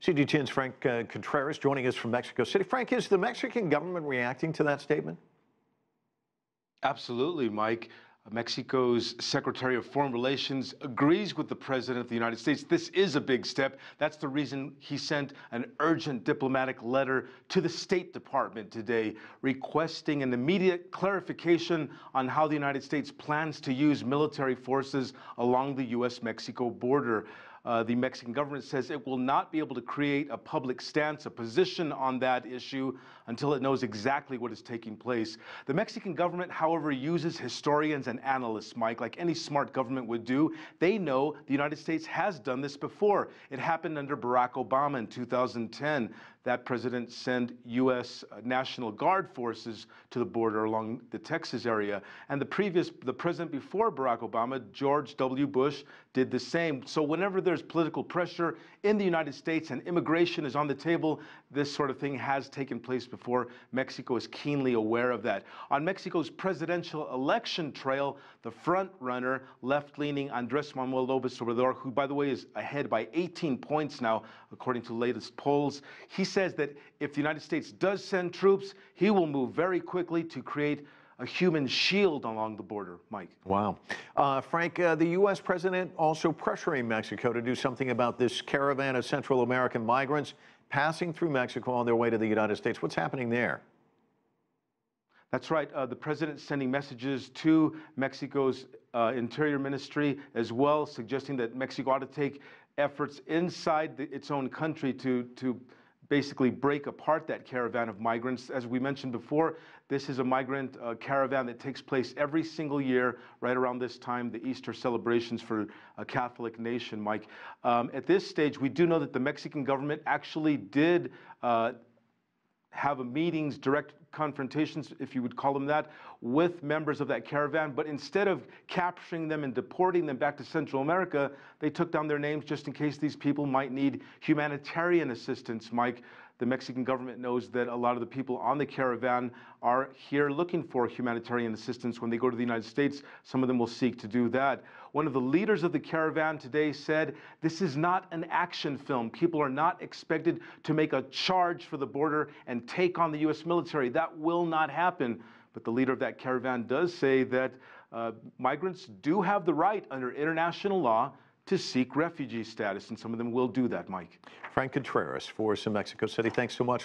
CGTN's Frank Contreras joining us from Mexico City. Frank, is the Mexican government reacting to that statement? Absolutely, Mike. Mexico's Secretary of Foreign Relations agrees with the President of the United States. This is a big step. That's the reason he sent an urgent diplomatic letter to the State Department today, requesting an immediate clarification on how the United States plans to use military forces along the U.S.-Mexico border. The Mexican government says it will not be able to create a public stance, a position on that issue until it knows exactly what is taking place. The Mexican government, however, uses historians and analysts, Mike, like any smart government would do. They know the United States has done this before. It happened under Barack Obama in 2010. That president sent U.S. National Guard forces to the border along the Texas area. And the president before Barack Obama, George W. Bush, did the same. So whenever there's political pressure in the United States and immigration is on the table, this sort of thing has taken place before. Mexico is keenly aware of that. On Mexico's presidential election trail, the front runner, left-leaning Andrés Manuel López Obrador, who, by the way, is ahead by 18 points now, according to the latest polls, he says that if the United States does send troops, he will move very quickly to create a human shield along the border, Mike. Wow. Frank, the U.S. president also pressuring Mexico to do something about this caravan of Central American migrants passing through Mexico on their way to the United States. What's happening there? That's right. The president's sending messages to Mexico's Interior Ministry as well, suggesting that Mexico ought to take efforts inside its own country to basically break apart that caravan of migrants. As we mentioned before, this is a migrant caravan that takes place every single year right around this time, the Easter celebrations for a Catholic nation, Mike. At this stage, we do know that the Mexican government actually did have meetings, direct confrontations, if you would call them that, with members of that caravan. But instead of capturing them and deporting them back to Central America, they took down their names just in case these people might need humanitarian assistance, Mike. The Mexican government knows that a lot of the people on the caravan are here looking for humanitarian assistance. When they go to the United States, some of them will seek to do that. One of the leaders of the caravan today said, this is not an action film. People are not expected to make a charge for the border and take on the U.S. military. That will not happen. But the leader of that caravan does say that migrants do have the right under international law to seek refugee status, and some of them will do that, Mike. Frank Contreras for some Mexico City. Thanks so much.